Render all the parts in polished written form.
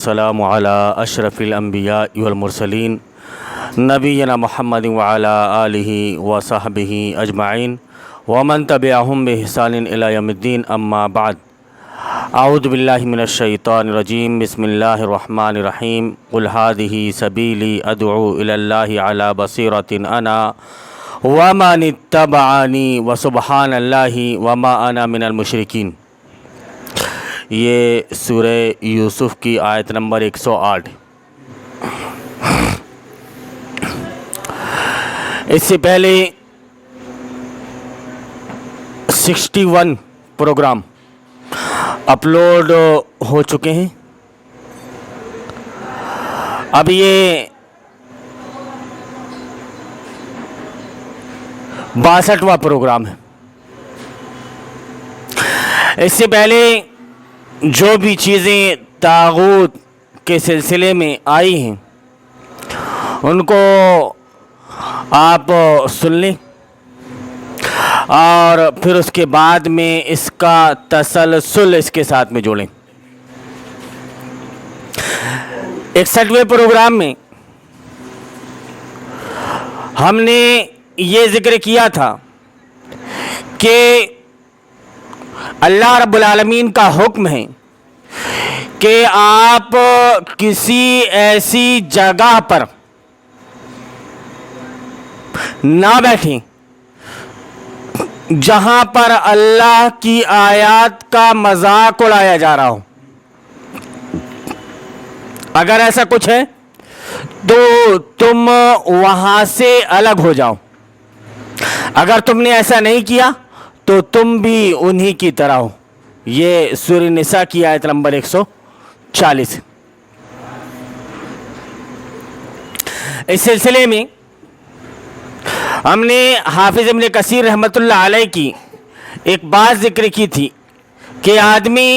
السلام علی اشرف الانبیاء والمرسلین نبینا محمد وعلی آلہ وصحبہ اجمعین ومن تبعہم بإحسان الی یوم الدین اما بعد اعوذ باللہ من الشیطان الرجیم بسم اللہ الرحمن الرحیم قل ھذہ سبیلی ادعو الی اللہ علی بصیرۃ انا ومن اتبعنی وسبحان اللہ وما انا من المشرکین۔ یہ سورہ یوسف کی آیت نمبر 108۔ اس سے پہلے 61 پروگرام اپلوڈ ہو چکے ہیں۔ اب یہ 62واں پروگرام ہے۔ اس سے پہلے جو بھی چیزیں طاغوت کے سلسلے میں آئی ہیں ان کو آپ سن لیں اور پھر اس کے بعد میں اس کا تسلسل اس کے ساتھ میں جوڑیں۔ 61ویں پروگرام میں ہم نے یہ ذکر کیا تھا کہ اللہ رب العالمین کا حکم ہے کہ آپ کسی ایسی جگہ پر نہ بیٹھیں جہاں پر اللہ کی آیات کا مذاق اڑایا جا رہا ہو۔ اگر ایسا کچھ ہے تو تم وہاں سے الگ ہو جاؤ۔ اگر تم نے ایسا نہیں کیا تو تم بھی انہی کی طرح ہو۔ یہ سورہ نساء کی آیت نمبر 140۔ اس سلسلے میں ہم نے حافظ ابن کثیر رحمۃ اللہ علیہ کی ایک بات ذکر کی تھی کہ آدمی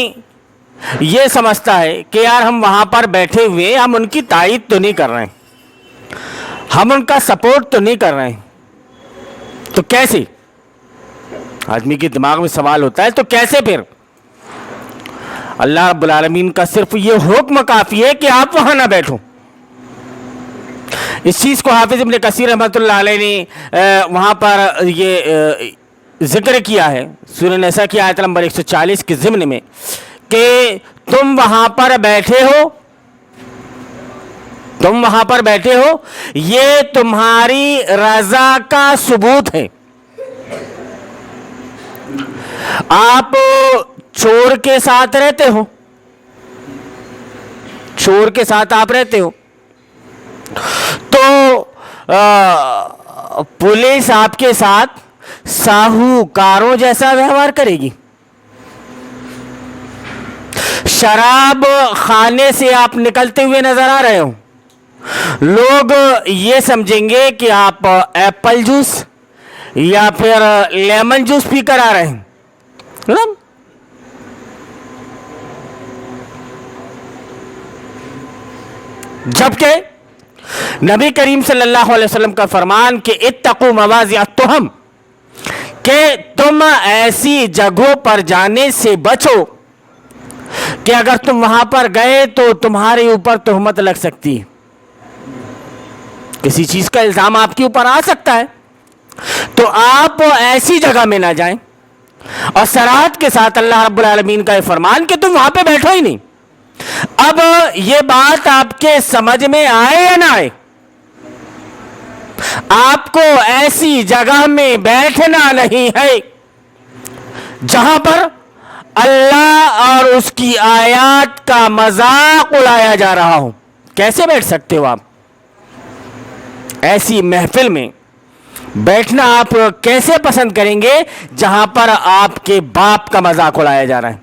یہ سمجھتا ہے کہ یار ہم وہاں پر بیٹھے ہوئے ہم ان کی تائید تو نہیں کر رہے ہیں، ہم ان کا سپورٹ تو نہیں کر رہے ہیں، تو کیسے؟ آدمی کے دماغ میں سوال ہوتا ہے تو کیسے پھر؟ اللہ رب العالمین کا صرف یہ حکم کافی ہے کہ آپ وہاں نہ بیٹھو۔ اس چیز کو حافظ ابن کثیر رحمۃ اللہ علیہ نے وہاں پر یہ ذکر کیا ہے سورہ نساء کی آیت نمبر 140 کے ضمن میں کہ تم وہاں پر بیٹھے ہو یہ تمہاری رضا کا ثبوت ہے۔ آپ چور کے ساتھ رہتے ہو، چور کے ساتھ آپ رہتے ہو تو پولیس آپ کے ساتھ ساہوکاروں جیسا ویوہار کرے گی۔ شراب خانے سے آپ نکلتے ہوئے نظر آ رہے ہو، لوگ یہ سمجھیں گے کہ آپ ایپل جوس یا پھر لیمن جوس پی کر آ رہے ہیں۔ جبکہ نبی کریم صلی اللہ علیہ وسلم کا فرمان کہ اتقوا مواضع التہم، کہ تم ایسی جگہوں پر جانے سے بچو کہ اگر تم وہاں پر گئے تو تمہارے اوپر تہمت لگ سکتی ہے، کسی چیز کا الزام آپ کے اوپر آ سکتا ہے، تو آپ ایسی جگہ میں نہ جائیں۔ اور صراحت کے ساتھ اللہ رب العالمین کا یہ فرمان کہ تم وہاں پہ بیٹھو ہی نہیں۔ اب یہ بات آپ کے سمجھ میں آئے یا نہ آئے، آپ کو ایسی جگہ میں بیٹھنا نہیں ہے جہاں پر اللہ اور اس کی آیات کا مذاق اڑایا جا رہا ہو۔ کیسے بیٹھ سکتے ہو آپ ایسی محفل میں؟ بیٹھنا آپ کیسے پسند کریں گے جہاں پر آپ کے باپ کا مذاق اڑایا جا رہا ہے؟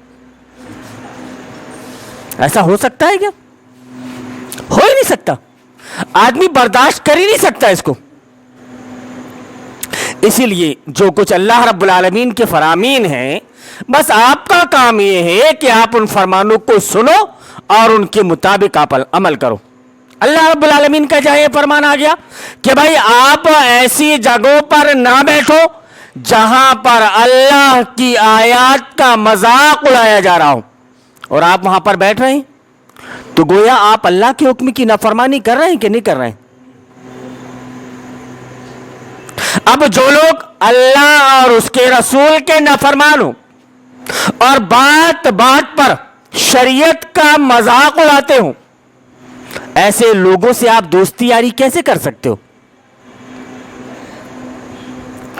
ایسا ہو سکتا ہے کیا؟ ہو ہی نہیں سکتا، آدمی برداشت کر ہی نہیں سکتا اس کو۔ اسی لیے جو کچھ اللہ رب العالمین کے فرامین ہیں، بس آپ کا کام یہ ہے کہ آپ ان فرمانوں کو سنو اور ان کے مطابق آپ عمل کرو۔ اللہ رب العالمین کا جہاں یہ فرمان آ گیا کہ بھائی آپ ایسی جگہوں پر نہ بیٹھو جہاں پر اللہ کی آیات کا مذاق اڑایا جا رہا ہو، اور آپ وہاں پر بیٹھ رہے ہیں، تو گویا آپ اللہ کے حکم کی نافرمانی کر رہے ہیں کہ نہیں کر رہے ہیں؟ اب جو لوگ اللہ اور اس کے رسول کے نافرمان ہوں اور بات بات پر شریعت کا مذاق اڑاتے ہوں، ایسے لوگوں سے آپ دوستی یاری کیسے کر سکتے ہو؟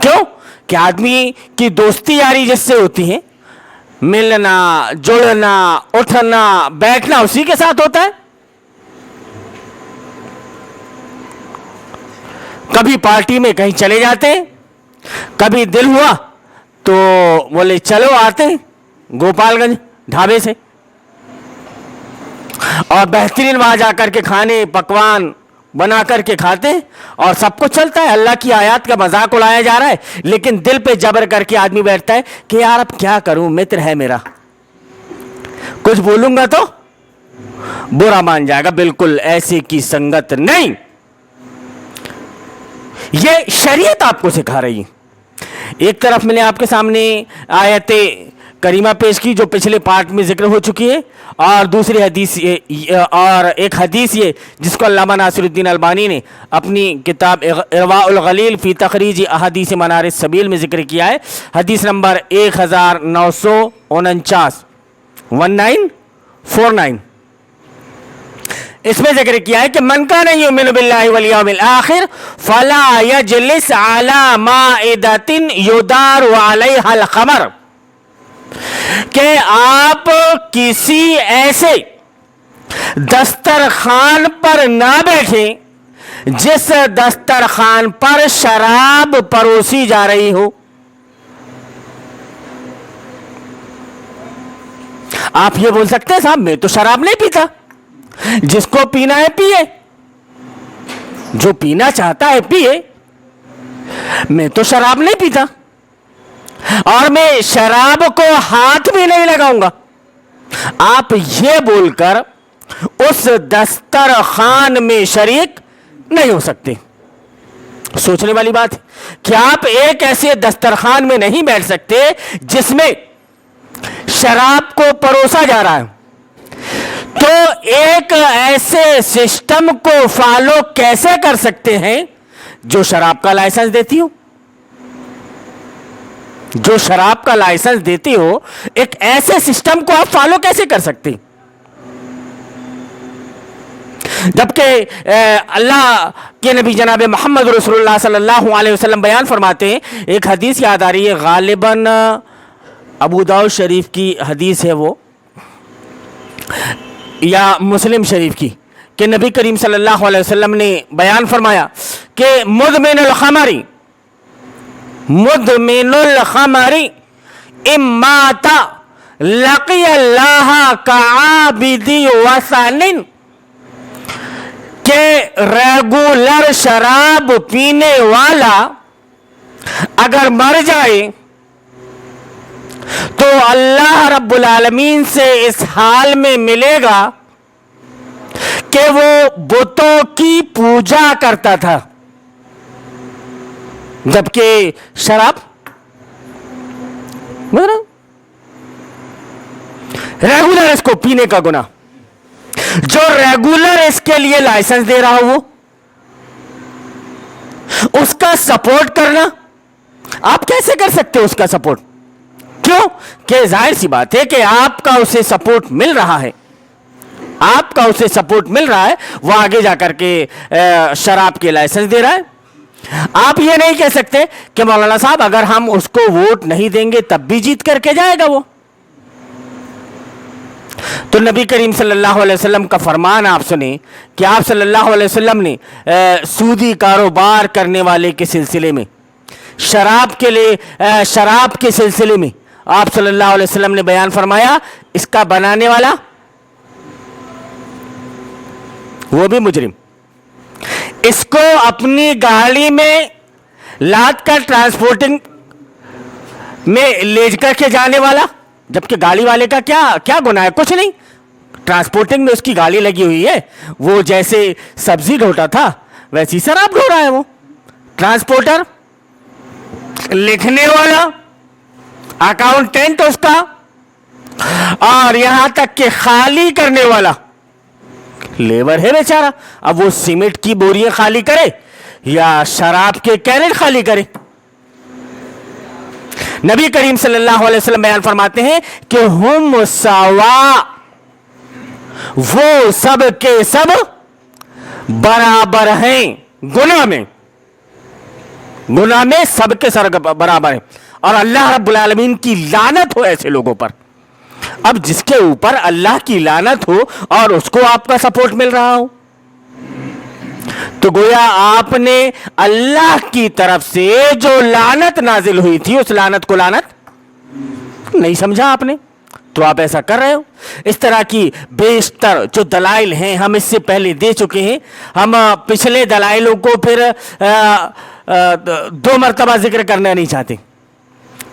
کیوں کہ آدمی کی دوستی یاری جس سے ہوتی ہے، ملنا جڑنا اٹھنا بیٹھنا اسی کے ساتھ ہوتا ہے. کبھی پارٹی میں کہیں چلے جاتے ہیں، کبھی دل ہوا تو بولے چلو آتے ہیں گوپال گنج ڈھابے سے، اور بہترین وہاں جا کر کے کھانے پکوان بنا کر کے کھاتے ہیں اور سب کچھ چلتا ہے. اللہ کی آیات کا مذاق اڑایا جا رہا ہے، لیکن دل پہ جبر کر کے آدمی بیٹھتا ہے کہ یار اب کیا کروں، متر ہے میرا، کچھ بولوں گا تو برا مان جائے گا. بالکل ایسے کی سنگت نہیں. یہ شریعت آپ کو سکھا رہی ہے. ایک طرف میں نے آپ کے سامنے آیت کریمہ پیش کی جو پچھلے پارٹ میں ذکر ہو چکی ہے، اور دوسری حدیث اور ایک حدیث یہ جس کو علامہ ناصر الدین البانی نے اپنی کتاب ارواء الغلیل فی تخریج احادیث منار السبیل میں ذکر کیا ہے. حدیث نمبر 1949 1949. اس میں ذکر کیا ہے کہ من کان یؤمن باللہ والیوم الآخر فلا یجلس علی مائدۃ یدار علیہا الخمر، کہ آپ کسی ایسے دسترخوان پر نہ بیٹھیں جس دسترخوان پر شراب پروسی جا رہی ہو. آپ یہ بول سکتے ہیں صاحب میں تو شراب نہیں پیتا، جس کو پینا ہے پیے، جو پینا چاہتا ہے پیے، میں تو شراب نہیں پیتا اور میں شراب کو ہاتھ بھی نہیں لگاؤں گا. آپ یہ بول کر اس دسترخوان میں شریک نہیں ہو سکتے. سوچنے والی بات ہے کہ آپ ایک ایسے دسترخوان میں نہیں بیٹھ سکتے جس میں شراب کو پروسا جا رہا ہے. تو ایک ایسے سسٹم کو فالو کیسے کر سکتے ہیں جو شراب کا لائسنس دیتی ہو؟ جو شراب کا لائسنس دیتی ہو، ایک ایسے سسٹم کو آپ فالو کیسے کر سکتے؟ جبکہ اللہ کے نبی جناب محمد رسول اللہ صلی اللہ علیہ وسلم بیان فرماتے ہیں، ایک حدیث یاد آ رہی ہے، غالباً ابو داؤد شریف کی حدیث ہے وہ، یا مسلم شریف کی، کہ نبی کریم صلی اللہ علیہ وسلم نے بیان فرمایا کہ مدمن الخمر امات لقی اللہ کعابد وثن، کہ ریگولر شراب پینے والا اگر مر جائے تو اللہ رب العالمین سے اس حال میں ملے گا کہ وہ بتوں کی پوجا کرتا تھا، جبکہ شراب ریگولر اس کو پینے کا گناہ، جو ریگولر اس کے لیے لائسنس دے رہا ہو اس کا سپورٹ کرنا آپ کیسے کر سکتے ہو؟ اس کا سپورٹ کیوں؟ کہ ظاہر سی بات ہے کہ آپ کا اسے سپورٹ مل رہا ہے، آپ کا اسے سپورٹ مل رہا ہے، وہ آگے جا کر کے شراب کے لائسنس دے رہا ہے. آپ یہ نہیں کہہ سکتے کہ مولانا صاحب اگر ہم اس کو ووٹ نہیں دیں گے تب بھی جیت کر کے جائے گا وہ. تو نبی کریم صلی اللہ علیہ وسلم کا فرمان آپ سنیں کہ آپ صلی اللہ علیہ وسلم نے سودی کاروبار کرنے والے کے سلسلے میں، شراب کے سلسلے میں آپ صلی اللہ علیہ وسلم نے بیان فرمایا، اس کا بنانے والا وہ بھی مجرم، اس کو اپنی گاڑی میں لاد کر ٹرانسپورٹنگ میں لے کر کے جانے والا، جبکہ گاڑی والے کا کیا گناہ ہے؟ کچھ نہیں. ٹرانسپورٹنگ میں اس کی گاڑی لگی ہوئی ہے، وہ جیسے سبزی ڈھوتا تھا ویسی شراب ڈھو رہا ہے وہ. ٹرانسپورٹر، لکھنے والا، اکاؤنٹنٹ اس کا، اور یہاں تک کہ خالی کرنے والا لیبر ہے بیچارہ، اب وہ سیمنٹ کی بوریاں خالی کرے یا شراب کے کینٹ خالی کرے؟ نبی کریم صلی اللہ علیہ وسلم بیان فرماتے ہیں کہ ہم سوا، وہ سب کے سب برابر ہیں گناہ میں، گناہ میں سب کے سب برابر ہیں، اور اللہ رب العالمین کی لعنت ہو ایسے لوگوں پر۔ اب جس کے اوپر اللہ کی لعنت ہو اور اس کو آپ کا سپورٹ مل رہا ہو، تو گویا آپ نے اللہ کی طرف سے جو لعنت نازل ہوئی تھی اس لعنت کو لعنت نہیں سمجھا آپ نے، تو آپ ایسا کر رہے ہو۔ اس طرح کی بیشتر جو دلائل ہیں ہم اس سے پہلے دے چکے ہیں، ہم پچھلے دلائلوں کو پھر دو مرتبہ ذکر کرنا نہیں چاہتے،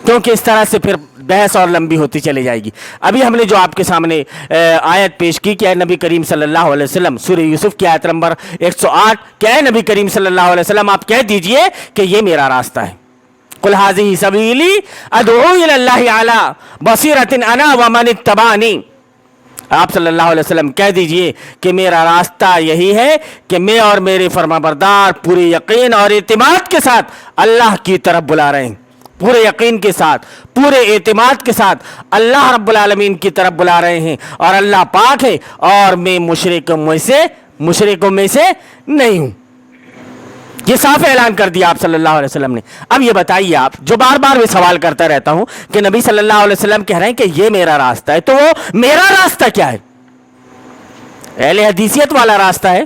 کیونکہ اس طرح سے پھر بحث اور لمبی ہوتی چلی جائے گی۔ ابھی ہم نے جو آپ کے سامنے آیت پیش کی کہ اے نبی کریم صلی اللہ علیہ وسلم، سورہ یوسف کی آیت نمبر 108، کہ اے نبی کریم صلی اللہ علیہ وسلم آپ کہہ دیجئے کہ یہ میرا راستہ ہے، قل ھذہ سبیلی ادعو الی اللہ علی بصیرۃ انا ومن اتبعنی، آپ صلی اللہ علیہ وسلم کہہ دیجئے کہ میرا راستہ یہی ہے کہ میں اور میرے فرمانبردار پورے یقین اور اعتماد کے ساتھ اللہ کی طرف بلا رہے ہیں، پورے یقین کے ساتھ، پورے اعتماد کے ساتھ اللہ رب العالمین کی طرف بلا رہے ہیں، اور اللہ پاک ہے اور میں مشرکوں میں سے نہیں ہوں۔ یہ صاف اعلان کر دیا آپ صلی اللہ علیہ وسلم نے۔ اب یہ بتائیے، آپ جو بار بار میں سوال کرتا رہتا ہوں کہ نبی صلی اللہ علیہ وسلم کہہ رہے ہیں کہ یہ میرا راستہ ہے، تو وہ میرا راستہ کیا ہے؟ اہل حدیثیت والا راستہ ہے،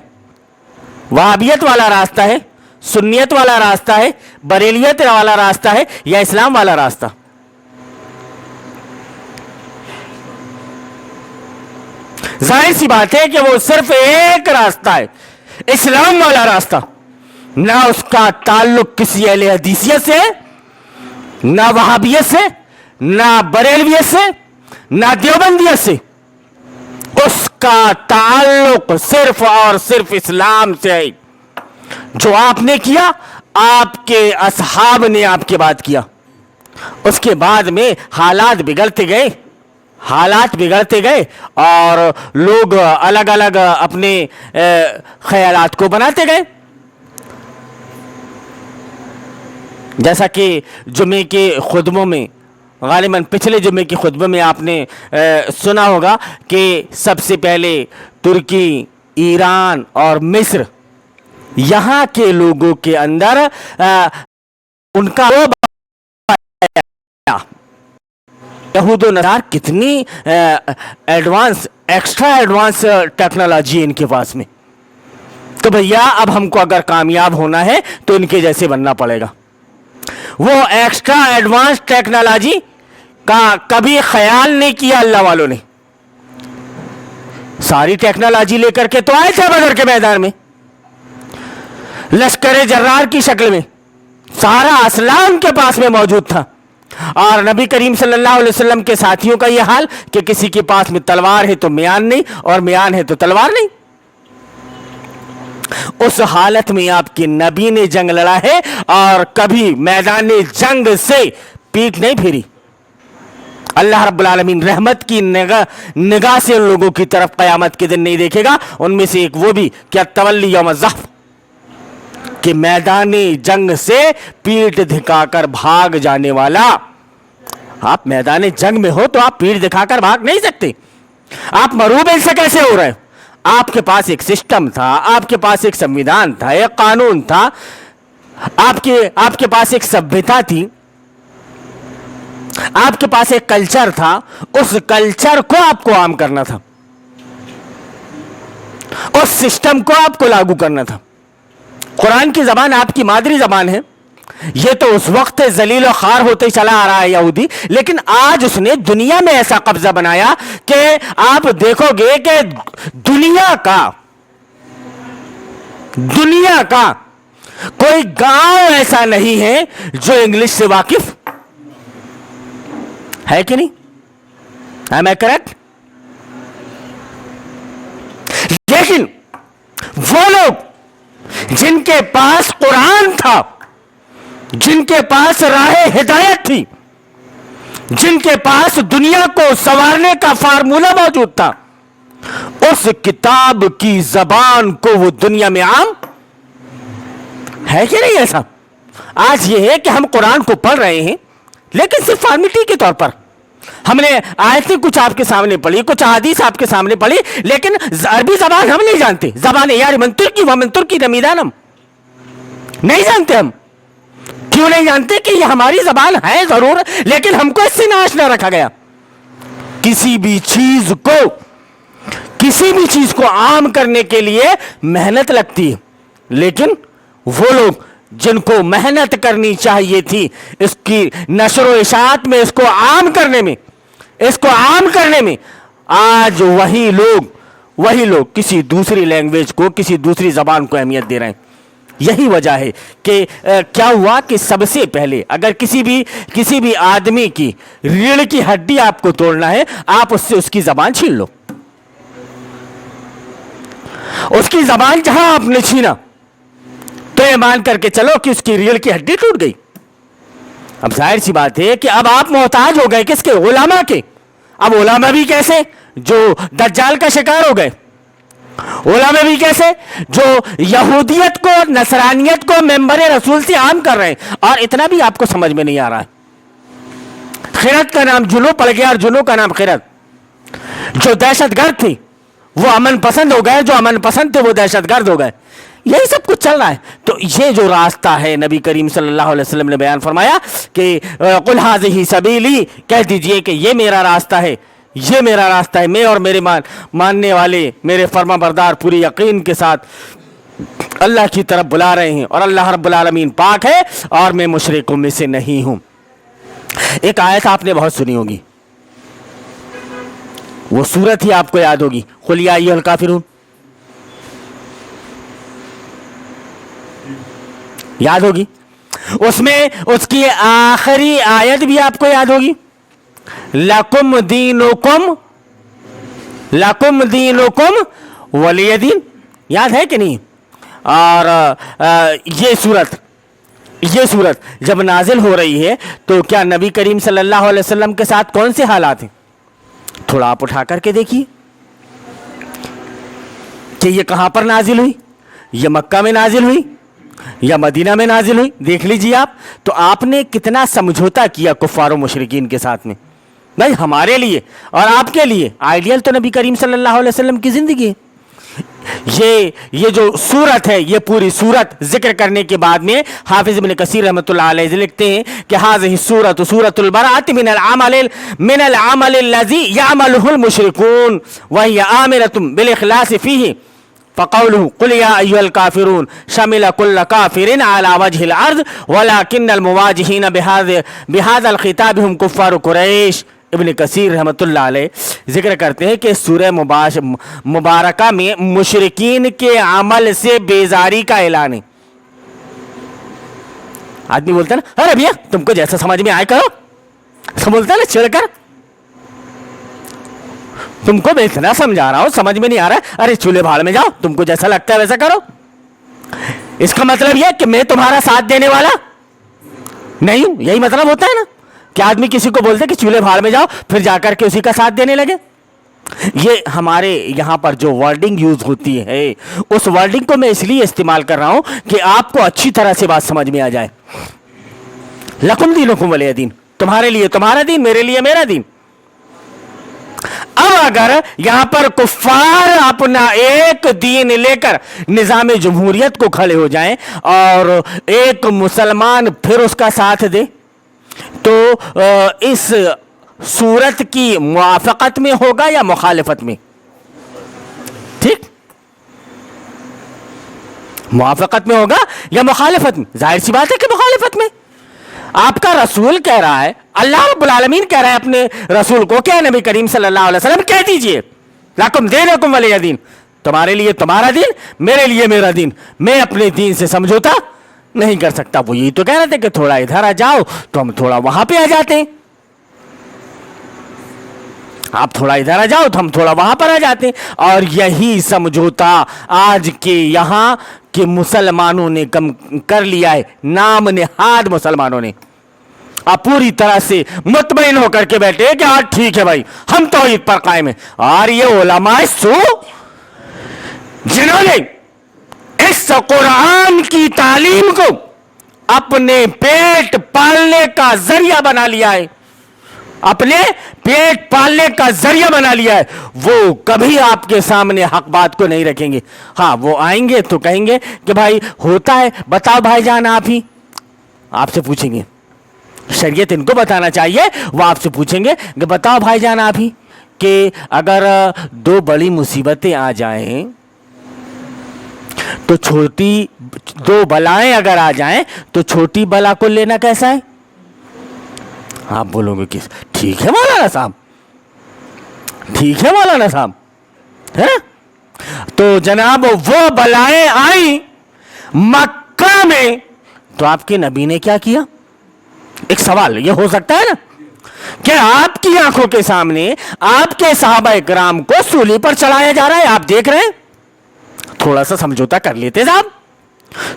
وہابیت والا راستہ ہے، سنیت والا راستہ ہے، بریلیت والا راستہ ہے، یا اسلام والا راستہ؟ ظاہر سی بات ہے کہ وہ صرف ایک راستہ ہے، اسلام والا راستہ۔ نہ اس کا تعلق کسی اہل حدیثیت سے، نہ وہابیت سے، نہ بریلویت سے، نہ دیوبندیت سے، اس کا تعلق صرف اور صرف اسلام سے ہے۔ جو آپ نے کیا، آپ کے اصحاب نے آپ کے بعد کیا، اس کے بعد میں حالات بگڑتے گئے اور لوگ الگ الگ اپنے خیالات کو بناتے گئے۔ جیسا کہ جمعے کے خطبوں میں، غالباً پچھلے جمعے کے خطبے میں آپ نے سنا ہوگا کہ سب سے پہلے ترکی، ایران اور مصر، یہاں کے لوگوں کے اندر ان کا یہود و نصارا کتنی ایکسٹرا ایڈوانس ٹیکنالوجی ان کے پاس میں، تو بھیا اب ہم کو اگر کامیاب ہونا ہے تو ان کے جیسے بننا پڑے گا۔ وہ ایکسٹرا ایڈوانس ٹیکنالوجی کا کبھی خیال نہیں کیا اللہ والوں نے۔ ساری ٹیکنالوجی لے کر کے تو آئے تھے بدر کے میدان میں، لشکر جرار کی شکل میں، سارا اسلام کے پاس میں موجود تھا، اور نبی کریم صلی اللہ علیہ وسلم کے ساتھیوں کا یہ حال کہ کسی کے پاس میں تلوار ہے تو میان نہیں، اور میان ہے تو تلوار نہیں۔ اس حالت میں آپ کے نبی نے جنگ لڑا ہے اور کبھی میدان جنگ سے پیٹ نہیں پھیری۔ اللہ رب العالمین رحمت کی نگاہ سے ان لوگوں کی طرف قیامت کے دن نہیں دیکھے گا۔ ان میں سے ایک وہ بھی کیا تولی یوم الزحف، کہ میدان جنگ سے پیٹ دکھا کر بھاگ جانے والا۔ آپ میدان جنگ میں ہو تو آپ پیٹ دکھا کر بھاگ نہیں سکتے۔ آپ مروب سے کیسے ہو رہے ہیں؟ آپ کے پاس ایک سسٹم تھا، آپ کے پاس ایک سنویدھان تھا، ایک قانون تھا، آپ کے پاس ایک سبھیتا تھی، آپ کے پاس ایک کلچر تھا۔ اس کلچر کو آپ کو عام کرنا تھا، اس سسٹم کو آپ کو لاگو کرنا تھا۔ قرآن کی زبان آپ کی مادری زبان ہے۔ یہ تو اس وقت ذلیل و خوار ہوتے چلا آ رہا ہے یہودی، لیکن آج اس نے دنیا میں ایسا قبضہ بنایا کہ آپ دیکھو گے کہ دنیا کا کوئی گاؤں ایسا نہیں ہے جو انگلش سے واقف ہے کہ نہیں؟ Am I correct؟ لیکن وہ لوگ جن کے پاس قرآن تھا، جن کے پاس راہ ہدایت تھی، جن کے پاس دنیا کو سنوارنے کا فارمولہ موجود تھا، اس کتاب کی زبان کو وہ دنیا میں عام ہے کہ نہیں؟ ایسا آج یہ ہے کہ ہم قرآن کو پڑھ رہے ہیں لیکن صرف فارمیلٹی کے طور پر. ہم نے آیتیں کچھ آپ کے سامنے پڑھی, کچھ احادیث آپ کے سامنے پڑھی, لیکن عربی زبان ہم نہیں جانتے. زبان یار من ترکی و من ترکی نمیدانم نہیں جانتے. ہم کیوں نہیں جانتے؟ کہ یہ ہماری زبان ہے ضرور, لیکن ہم کو اس سے ناشنا رکھا گیا. کسی بھی چیز کو عام کرنے کے لیے محنت لگتی ہے, لیکن وہ لوگ جن کو محنت کرنی چاہیے تھی اس کی نشر و اشاعت میں, اس کو عام کرنے میں آج وہی لوگ کسی دوسری لینگویج کو, کسی دوسری زبان کو اہمیت دے رہے ہیں. یہی وجہ ہے کہ کیا ہوا کہ سب سے پہلے اگر کسی بھی آدمی کی ریڑھ کی ہڈی آپ کو توڑنا ہے, آپ اس سے اس کی زبان چھین لو. اس کی زبان جہاں آپ نے چھینا تو یہ مان کر کے چلو کہ اس کی ریڑھ کی ہڈی ٹوٹ گئی. اب ظاہر سی بات ہے کہ اب آپ محتاج ہو گئے کس کے؟ علماء کے. اب علماء بھی کیسے؟ جو دجال کا شکار ہو گئے. علماء بھی کیسے؟ جو یہودیت کو, نصرانیت کو ممبر رسول سے عام کر رہے ہیں. اور اتنا بھی آپ کو سمجھ میں نہیں آ رہا ہے. خیرت کا نام جنو پڑ گیا, اور جنو کا نام خیرت. جو دہشت گرد تھی وہ امن پسند ہو گئے, جو امن پسند تھے وہ دہشت گرد ہو گئے. یہی سب کچھ چل رہا ہے. تو یہ جو راستہ ہے, نبی کریم صلی اللہ علیہ وسلم نے بیان فرمایا کہ قل ھذہ سبیلی, کہہ دیجئے کہ یہ میرا راستہ ہے, میں اور میرے ماننے والے, میرے فرما بردار پوری یقین کے ساتھ اللہ کی طرف بلا رہے ہیں, اور اللہ رب العالمین پاک ہے اور میں مشرکوں میں سے نہیں ہوں. ایک آیت آپ نے بہت سنی ہوگی, وہ سورت ہی آپ کو یاد ہوگی, قل یا ایھا الکافرون. یاد ہوگی. اس میں اس کی آخری آیت بھی آپ کو یاد ہوگی, لکم دینکم ولی دین. یاد ہے کہ نہیں؟ اور یہ صورت جب نازل ہو رہی ہے تو کیا نبی کریم صلی اللہ علیہ وسلم کے ساتھ کون سے حالات ہیں؟ تھوڑا آپ اٹھا کر کے دیکھیے کہ یہ کہاں پر نازل ہوئی. یہ مکہ میں نازل ہوئی یا مدینہ میں نازل ہوئی؟ دیکھ لیجیے آپ. تو آپ نے کتنا سمجھوتا کیا کفار و مشرکین کے ساتھ میں. بھائی ہمارے لیے اور آپ کے لیے آئیڈیل تو نبی کریم صلی اللہ علیہ وسلم کی زندگی ہے. یہ جو صورت ہے, یہ پوری صورت ذکر کرنے کے بعد میں حافظ ابن کثیر رحمۃ اللہ علیہ لکھتے ہیں کہ ھذہ سورۃ البراۃ من العمل الذی یعملہ المشرکون وہی آمرۃ بالاخلاص فیہ فقوله قل یا ایھا الکافرون شمل کل کافر علی وجہ الارض ولکن المواجہین بہذا الخطاب هم کفار قریش. ابن کثیر رحمۃ اللہ علیہ ذکر کرتے ہیں کہ سورہ مبارکہ میں مشرکین کے عمل سے بیزاری کا اعلان ہے. آدمی بولتا ہے نا, ارے بھیا تم کو جیسا سمجھ میں آئے کرو. بولتا ہے نا چڑھ کر, تم کو میں اتنا سمجھا رہا ہوں سمجھ میں نہیں آ رہا ہے, ارے چولہے بھاڑ میں جاؤ, تم کو جیسا لگتا ہے ویسا کرو. اس کا مطلب یہ کہ میں تمہارا ساتھ دینے والا نہیں ہوں. یہی مطلب ہوتا ہے نا کہ آدمی کسی کو بولتے کہ چولہے بھاڑ میں جاؤ, پھر جا کر کے اسی کا ساتھ دینے لگے. یہ ہمارے یہاں پر جو ورڈنگ یوز ہوتی ہے, اس ورڈنگ کو میں اس لیے استعمال کر رہا ہوں کہ آپ کو اچھی طرح سے بات سمجھ میں آ جائے. لکم دینکم ولی دین, تمہارے لیے تمہارا دین, میرے لیے میرا دین. اب اگر یہاں پر کفار اپنا ایک دین لے کر نظام جمہوریت کو کھڑے ہو جائیں اور ایک مسلمان پھر اس کا ساتھ دے, تو اس صورت کی موافقت میں ہوگا یا مخالفت میں؟ ٹھیک, موافقت میں ہوگا یا مخالفت میں؟ ظاہر سی بات ہے کہ مخالفت میں. آپ کا رسول کہہ رہا ہے, اللہ رب العالمین کہہ رہا ہے اپنے رسول کو, کیا نبی کریم صلی اللہ علیہ وسلم کہہ دیجئے لکم دینکم ولی دین, تمہارے لیے تمہارا دین, میرے لیے میرا دین. میں اپنے دین سے سمجھوتا نہیں کر سکتا. وہ یہی تو کہہ رہے تھے کہ تھوڑا ادھر آ جاؤ, تو ہم تھوڑا وہاں پہ آ جاتے ہیں. آپ تھوڑا ادھر آ جاؤ تو ہم تھوڑا وہاں پر آ جاتے ہیں. اور یہی سمجھوتا آج کے یہاں کہ مسلمانوں نے کم کر لیا ہے, نام نہاد مسلمانوں نے. آپ پوری طرح سے مطمئن ہو کر کے بیٹھے کہ ہاں ٹھیک ہے بھائی ہم توحید پر قائم ہیں. اور یہ علماء سو جنہوں نے اس قرآن کی تعلیم کو اپنے پیٹ پالنے کا ذریعہ بنا لیا ہے, اپنے پیٹ پالنے کا ذریعہ بنا لیا ہے, وہ کبھی آپ کے سامنے حق بات کو نہیں رکھیں گے. ہاں وہ آئیں گے تو کہیں گے کہ بھائی ہوتا ہے, بتاؤ بھائی جان آپ ہی, آپ سے پوچھیں گے, شریعت ان کو بتانا چاہیے, وہ آپ سے پوچھیں گے کہ بتاؤ بھائی جان آپ ہی کہ اگر دو بڑی مصیبتیں آ جائیں تو چھوٹی, دو بلائیں اگر آ جائیں تو چھوٹی بلا کو لینا کیسا ہے؟ آپ بولو گے کس, ٹھیک ہے مولانا صاحب, ٹھیک ہے مولانا صاحب ہے. تو جناب وہ بلائیں آئیں مکہ میں تو آپ کے نبی نے کیا کیا؟ ایک سوال یہ ہو سکتا ہے نا کہ آپ کی آنکھوں کے سامنے آپ کے صحابہ اکرام کو سولی پر چڑھایا جا رہا ہے, آپ دیکھ رہے ہیں, تھوڑا سا سمجھوتا کر لیتے صاحب.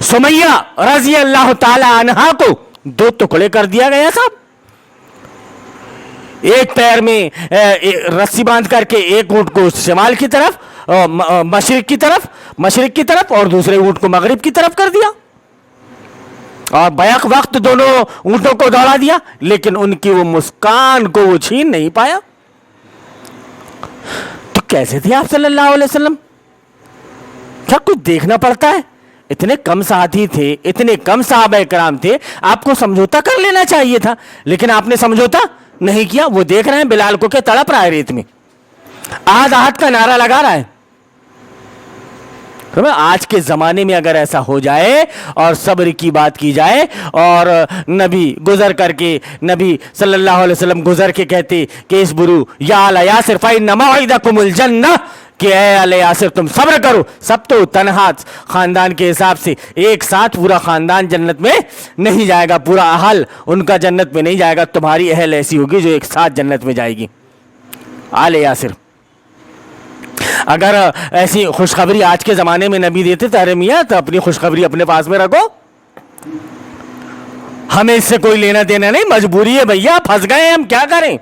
سمیہ رضی اللہ تعالی عنہا کو دو ٹکڑے کر دیا گیا صاحب, ایک پیر میں رسی باندھ کر کے ایک اونٹ کو شمال کی طرف, مشرق کی طرف اور دوسرے اونٹ کو مغرب کی طرف کر دیا, اور بیک وقت دونوں اونٹوں کو دوڑا دیا, لیکن ان کی وہ مسکان کو وہ چھین نہیں پایا. تو کیسے تھے آپ صلی اللہ علیہ وسلم؟ کیا کچھ دیکھنا پڑتا ہے؟ اتنے کم ساتھی تھے, اتنے کم صحابہ کرام تھے, آپ کو سمجھوتا کر لینا چاہیے تھا, لیکن آپ نے سمجھوتا نہیں کیا. وہ دیکھ رہے ہیں بلال کو کہ تڑپ رہا ہے ریت میں, آہد کا نعرہ لگا رہا ہے. آج کے زمانے میں اگر ایسا ہو جائے اور صبر کی بات کی جائے اور نبی گزر کر کے, نبی صلی اللہ علیہ وسلم گزر کے کہتے کہ اس برو یا آل یاسر فإن موعدکم الجنہ, کہ اے آل یاسر تم صبر کرو, سب تو تنہا خاندان کے حساب سے ایک ساتھ پورا خاندان جنت میں نہیں جائے گا, پورا اہل ان کا جنت میں نہیں جائے گا, تمہاری اہل ایسی ہوگی جو ایک ساتھ جنت میں جائے گی. آل یاسر. اگر ایسی خوشخبری آج کے زمانے میں نبی دیتے تو ارے میاں تو اپنی خوشخبری اپنے پاس میں رکھو, ہمیں اس سے کوئی لینا دینا نہیں, مجبوری ہے بھیا, پھنس گئے ہم کیا کریں.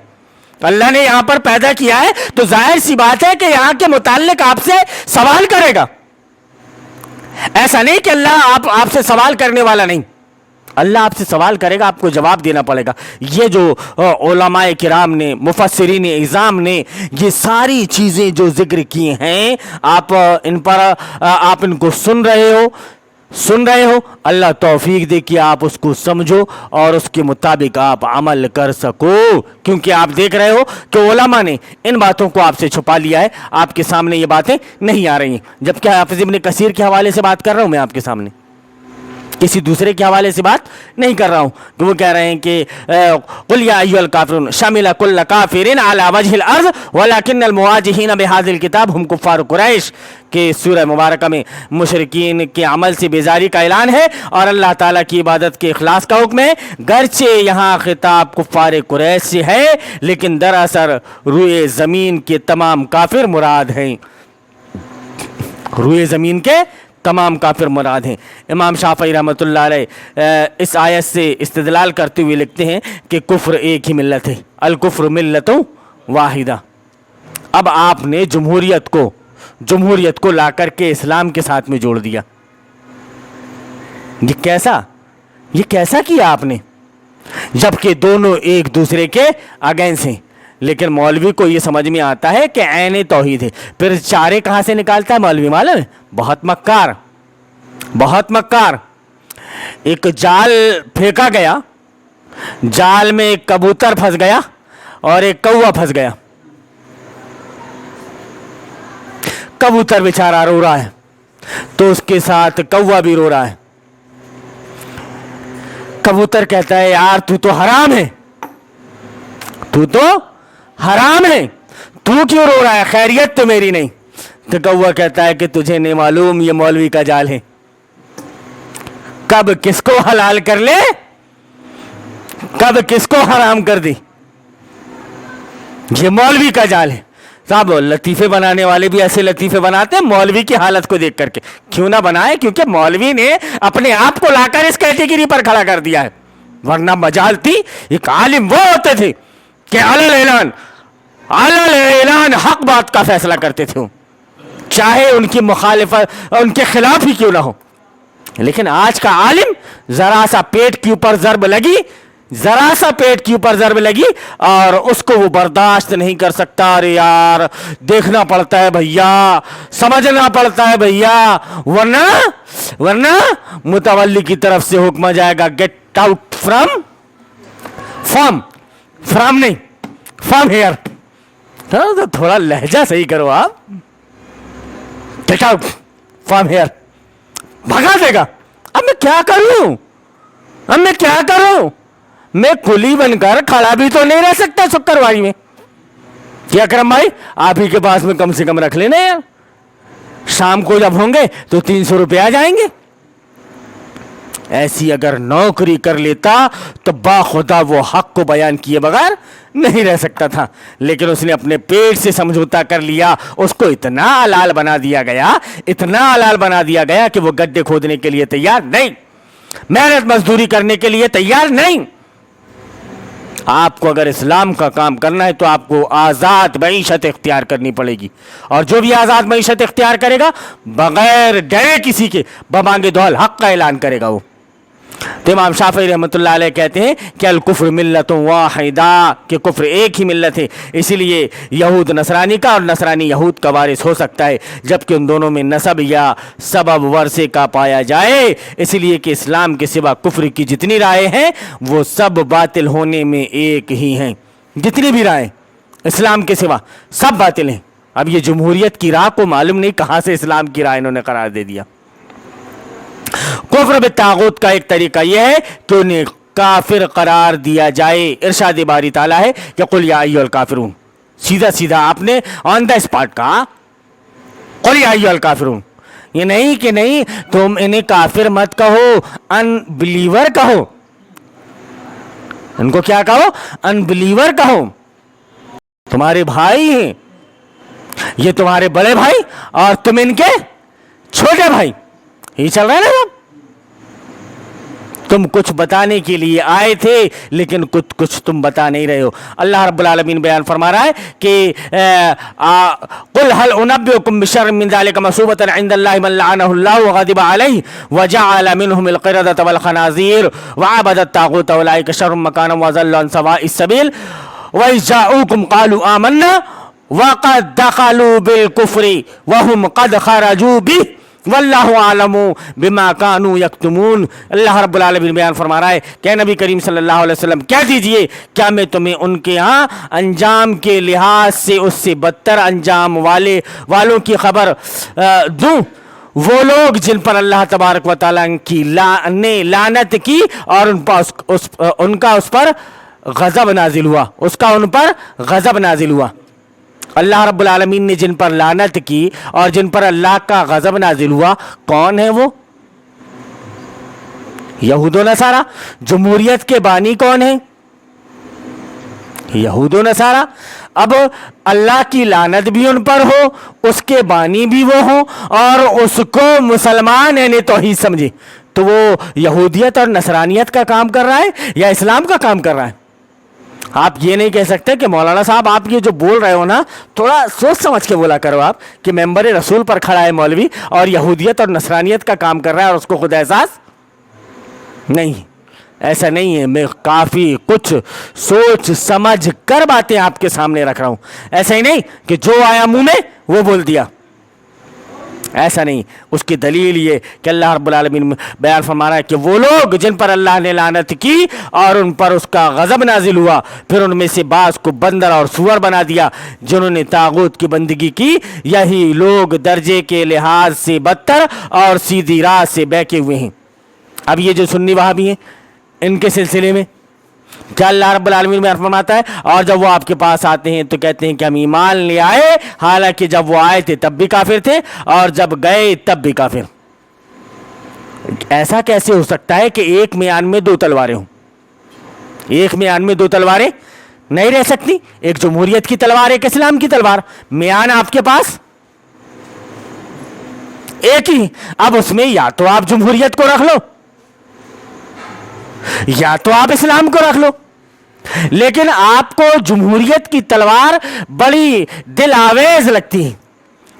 اللہ نے یہاں پر پیدا کیا ہے تو ظاہر سی بات ہے کہ یہاں کے متعلق آپ سے سوال کرے گا. ایسا نہیں کہ اللہ آپ سے سوال کرنے والا نہیں, اللہ آپ سے سوال کرے گا, آپ کو جواب دینا پڑے گا. یہ جو علماء کرام نے, مفسرین اعظام نے یہ ساری چیزیں جو ذکر کی ہیں, آپ ان پر آپ ان کو سن رہے ہو, اللہ توفیق دے کہ آپ اس کو سمجھو اور اس کے مطابق آپ عمل کر سکو, کیونکہ آپ دیکھ رہے ہو کہ علماء نے ان باتوں کو آپ سے چھپا لیا ہے, آپ کے سامنے یہ باتیں نہیں آ رہی ہیں. جبکہ حافظ ابن کثیر کے حوالے سے بات کر رہا ہوں میں آپ کے سامنے, کسی دوسرے کے حوالے سے بات نہیں کر رہا ہوں, کہ وہ کہہ رہے ہیں کہ قل یا ایھا الکافرون شامل کل کافر علی وجہ الارض ولکن المواجہین بہذا الکتاب ہم کفار قریش, کہ سورہ مبارکہ میں مشرکین کے عمل سے بیزاری کا اعلان ہے اور اللہ تعالیٰ کی عبادت کے اخلاص کا حکم ہے. گرچہ یہاں خطاب کفار قریش سے ہے لیکن دراصل روئے زمین کے تمام کافر مراد ہیں, روئے زمین کے تمام کافر مراد ہیں. امام شافعی رحمۃ اللہ علیہ اس آیت سے استدلال کرتے ہوئے لکھتے ہیں کہ کفر ایک ہی ملت ہے, الکفر ملت واحدہ. اب آپ نے جمہوریت کو لا کر کے اسلام کے ساتھ میں جوڑ دیا. یہ کیسا کیا آپ نے, جبکہ دونوں ایک دوسرے کے اگینسٹ ہیں. لیکن مولوی کو یہ سمجھ میں آتا ہے کہ عین توحید ہے, پھر چارے کہاں سے نکالتا ہے مولوی معلوم ہے, بہت مکار. ایک جال پھینکا گیا, جال میں ایک کبوتر پھنس گیا اور ایک کوا پھنس گیا. کبوتر بیچارہ رو رہا ہے تو اس کے ساتھ کوا بھی رو رہا ہے. کبوتر کہتا ہے یار تو تو حرام ہے, تو کیوں رو رہا ہے, خیریت تو میری نہیں. تو کوا کہتا ہے کہ تجھے نہیں معلوم یہ مولوی کا جال ہے, کب کس کو حلال کر لے, کب کس کو حرام کر دی, یہ مولوی کا جال ہے. صاحب لطیفے بنانے والے بھی ایسے لطیفے بناتے ہیں مولوی کی حالت کو دیکھ کر کے. کیوں نہ بنائے, کیونکہ مولوی نے اپنے آپ کو لا کر اس کیٹیگری پر کھڑا کر دیا ہے. ورنہ مجال تھی ایک عالم وہ ہوتے تھے کہ علل اعلان حق بات کا فیصلہ کرتے تھے، چاہے ان کی مخالفت ان کے خلاف ہی کیوں نہ ہو۔ لیکن آج کا عالم ذرا سا پیٹ کے اوپر ضرب لگی اور اس کو وہ برداشت نہیں کر سکتا، ارے یار دیکھنا پڑتا ہے بھیا، سمجھنا پڑتا ہے بھیا، ورنہ متولی کی طرف سے حکم جائے گا گیٹ آؤٹ فرام نہیں فرام ہیئر۔ تو تھوڑا لہجہ صحیح کرو آپ، گیٹ آؤٹ فرام ہیئر، بھگا دے گا۔ اب میں کیا کروں، میں کلی بن کر کھڑا بھی تو نہیں رہ سکتا شکرواری میں کہ اکرم بھائی آپ ہی کے پاس میں کم سے کم رکھ لینا یار، شام کو جب ہوں گے تو 300 روپے آ جائیں گے۔ ایسی اگر نوکری کر لیتا تو باخدا وہ حق کو بیان کیے بغیر نہیں رہ سکتا تھا، لیکن اس نے اپنے پیٹ سے سمجھوتا کر لیا، اس کو اتنا حلال بنا دیا گیا کہ وہ گڈھے کھودنے کے لیے تیار نہیں، محنت مزدوری کرنے کے لیے تیار نہیں۔ آپ کو اگر اسلام کا کام کرنا ہے تو آپ کو آزاد معیشت اختیار کرنی پڑے گی، اور جو بھی آزاد معیشت اختیار کرے گا بغیر ڈرے کسی کے بمانگے دول حق کا اعلان کرے گا وہ۔ تو امام شافعی رحمۃ اللہ علیہ کہتے ہیں کہ الکفر ملت واحدہ، کہ کفر ایک ہی ملت ہے، اسی لیے یہود نصرانی کا اور نصرانی یہود کا وارث ہو سکتا ہے، جبکہ ان دونوں میں نسب یا سبب ورثے کا پایا جائے، اسی لیے کہ اسلام کے سوا کفر کی جتنی رائے ہیں وہ سب باطل ہونے میں ایک ہی ہیں، جتنی بھی رائے اسلام کے سوا سب باطل ہیں۔ اب یہ جمہوریت کی راہ کو معلوم نہیں کہاں سے اسلام کی راہ انہوں نے قرار دے دیا۔ کفر بالطاغوت کا ایک طریقہ یہ ہے کہ انہیں کافر قرار دیا جائے۔ ارشاد باری تعالیٰ ہے کہ قل یا ایھا الکافرون، سیدھا آپ نے آن دا اسپاٹ کہا قل یا ایھا الکافرون، یہ نہیں کہ نہیں تم انہیں کافر مت کہو، ان بلیور کہو، ان کو کیا کہو؟ ان بلیور کہو، تمہارے بھائی ہیں یہ، تمہارے بڑے بھائی اور تم ان کے چھوٹے بھائی، یہ چل رہا ہے نا۔ تم کچھ بتانے کے لیے آئے تھے لیکن کچھ تم بتا نہیں رہے ہو۔ اللہ رب العالمین بیان فرما رہا ہے کہ قل هل انبئکم بشر من ذلک مثوبۃ عند اللہ من لعنہ اللہ وغضب علیہ وجعل منهم القردۃ والخنازیر وعبد الطاغوت اولئک شر مکانا واضل عن سواء السبیل وإذ جاءوکم قالوا آمنا وقد دخلوا بالکفر وهم قد خرجوا به واللہ عالم بما کانوا یکتمون۔ اللہ رب العالمین بیان فرما رہا ہے کہ نبی کریم صلی اللہ علیہ وسلم کہہ دیجئے کیا میں تمہیں ان کے ہاں انجام کے لحاظ سے اس سے بدتر انجام والوں کی خبر دوں؟ وہ لوگ جن پر اللہ تبارک و تعالیٰ کی نے لعنت کی اور ان کا اس پر غضب نازل ہوا، اس کا ان پر غضب نازل ہوا۔ اللہ رب العالمین نے جن پر لعنت کی اور جن پر اللہ کا غضب نازل ہوا، کون ہے وہ؟ یہود و نصارہ۔ جمہوریت کے بانی کون ہیں؟ یہود و نصارہ۔ اب اللہ کی لعنت بھی ان پر ہو، اس کے بانی بھی وہ ہوں، اور اس کو مسلمان یعنی توحید سمجھے، تو وہ یہودیت اور نصرانیت کا کام کر رہا ہے یا اسلام کا کام کر رہا ہے؟ آپ یہ نہیں کہہ سکتے کہ مولانا صاحب آپ یہ جو بول رہے ہو نا تھوڑا سوچ سمجھ کے بولا کرو، آپ کہ ممبر رسول پر کھڑا ہے مولوی اور یہودیت اور نصرانیت کا کام کر رہا ہے اور اس کو خود احساس نہیں۔ ایسا نہیں ہے، میں کافی کچھ سوچ سمجھ کر باتیں آپ کے سامنے رکھ رہا ہوں، ایسا ہی نہیں کہ جو آیا منہ میں وہ بول دیا، ایسا نہیں۔ اس کی دلیل یہ کہ اللہ رب العالمین بیان فرما رہا ہے کہ وہ لوگ جن پر اللہ نے لعنت کی اور ان پر اس کا غضب نازل ہوا، پھر ان میں سے بعض کو بندر اور سور بنا دیا جنہوں نے طاغوت کی بندگی کی، یہی لوگ درجے کے لحاظ سے بدتر اور سیدھی راہ سے بہکے ہوئے ہیں۔ اب یہ جو سنی وہابی ہیں ان کے سلسلے میں کیا اللہ رب العالمین میں فرماتا ہے، اور جب وہ آپ کے پاس آتے ہیں تو کہتے ہیں کہ ہم ایمان لے آئے، حالانکہ جب وہ آئے تھے تب بھی کافر تھے اور جب گئے تب بھی کافر۔ ایسا کیسے ہو سکتا ہے کہ ایک میان میں دو تلواریں ہوں؟ ایک میان میں دو تلواریں نہیں رہ سکتی، ایک جمہوریت کی تلوار ایک اسلام کی تلوار، میان آپ کے پاس ایک ہی۔ اب اس میں یا تو آپ جمہوریت کو رکھ لو یا تو آپ اسلام کو رکھ لو، لیکن آپ کو جمہوریت کی تلوار بڑی دل آویز لگتی ہے،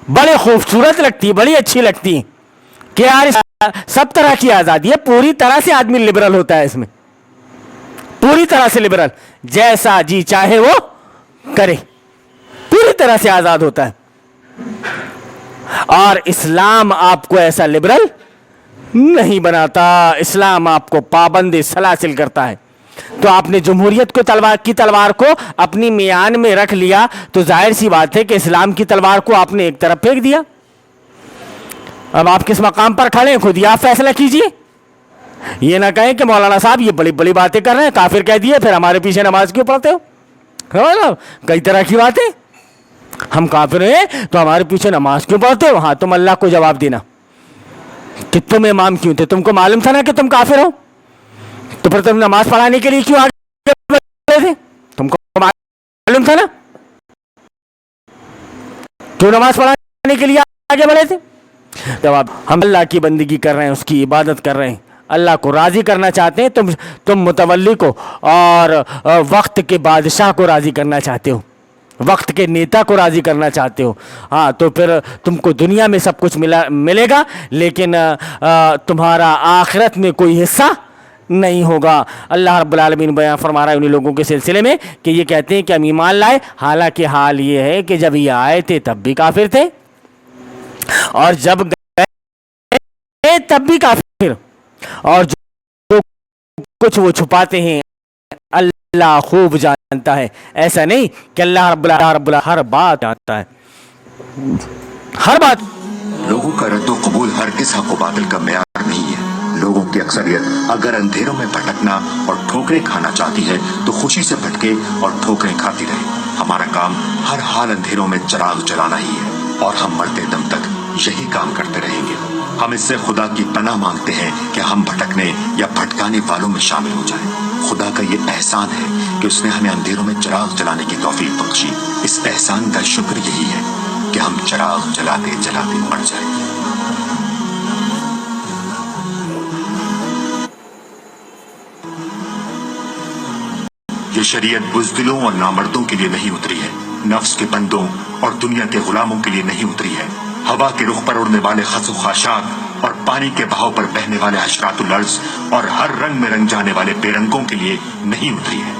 بڑی خوبصورت لگتی ہے، بڑی اچھی لگتی ہے کہ یار سب طرح کی آزادی ہے، پوری طرح سے آدمی لبرل ہوتا ہے اس میں، پوری طرح سے لبرل، جیسا جی چاہے وہ کرے، پوری طرح سے آزاد ہوتا ہے. اور اسلام آپ کو ایسا لبرل نہیں بناتا، اسلام آپ کو پابند سلاسل کرتا ہے. تو آپ نے جمہوریت کو تلوار کو اپنی میان میں رکھ لیا تو ظاہر سی بات ہے کہ اسلام کی تلوار کو آپ نے ایک طرف پھینک دیا. اب آپ کس مقام پر کھڑے ہیں خود ہی آپ فیصلہ کیجئے. یہ نہ کہیں کہ مولانا صاحب یہ بڑی بڑی باتیں کر رہے ہیں، کافر کہہ دیے، پھر ہمارے پیچھے نماز کیوں پڑھتے ہو؟ کئی طرح کی باتیں، ہم کافر ہیں تو ہمارے پیچھے نماز کیوں پڑھتے ہو؟ ہاں تم اللہ کو جواب دینا کہ تم امام کیوں تھے؟ تم کو معلوم تھا نا کہ تم کافر ہو، تو پھر تم نماز پڑھانے کے لیے کیوں آگے بڑھے تھے؟ تم کو معلوم تھا نا کیوں نماز پڑھانے کے لیے آگے بڑھے تھے؟ جب ہم اللہ کی بندگی کر رہے ہیں، اس کی عبادت کر رہے ہیں، اللہ کو راضی کرنا چاہتے ہیں، تم متولی کو اور وقت کے بادشاہ کو راضی کرنا چاہتے ہو، وقت کے نیتا کو راضی کرنا چاہتے ہو، ہاں تو پھر تم کو دنیا میں سب کچھ ملے گا، لیکن تمہارا آخرت میں کوئی حصہ نہیں ہوگا. اللہ رب العالمین بیان فرما رہا ہے انہی لوگوں کے سلسلے میں کہ یہ کہتے ہیں کہ ہم ایمان لائے، حالانکہ حال یہ ہے کہ جب یہ آئے تھے تب بھی کافر تھے، اور جب گئے تب بھی کافر، اور جو کچھ وہ چھپاتے ہیں اللہ خوب جانتا ہے. ایسا نہیں کہ اللہ رب العالمین ہر بات جانتا ہے، ہر بات. لوگوں کا رد و قبول ہرگز حق و باطل کا معیار نہیں ہے. لوگوں کی اکثریت اگر اندھیروں میں بھٹکنا اور ٹھوکریں کھانا چاہتی ہے تو خوشی سے بھٹکے اور ٹھوکریں کھاتی رہے. ہمارا کام ہر حال اندھیروں میں چراغ جلانا ہی ہے، اور ہم مرتے دم تک یہی کام کرتے رہیں گے. ہم اس سے خدا کی پناہ مانگتے ہیں کہ ہم بھٹکنے یا بھٹکانے والوں میں شامل ہو جائیں. خدا کا یہ احسان ہے کہ اس نے ہمیں اندھیروں میں چراغ جلانے کی توفیق بخشی. اس احسان کا شکر یہی ہے کہ ہم چراغ جلاتے جلاتے مر جائیں. یہ شریعت بزدلوں اور نامردوں کے لیے نہیں اتری ہے، نفس کے بندوں اور دنیا کے غلاموں کے لیے نہیں اتری ہے. ہوا کے رخ پر اڑنے والے خس و خاشاک اور پانی کے بہاؤ پر بہنے والے حشرات الارض اور ہر رنگ میں رنگ جانے والے بے رنگوں کے لیے نہیں اتری ہے.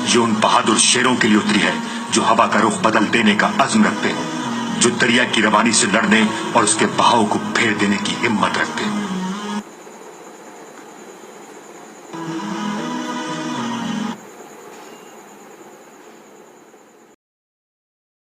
یہ ان بہادر شیروں کے لیے اتری ہے جو ہوا کا رخ بدل دینے کا عزم رکھتے ہیں، جو دریا کی روانی سے لڑنے اور اس کے بہاؤ کو پھیر دینے کی ہمت رکھتے ہیں.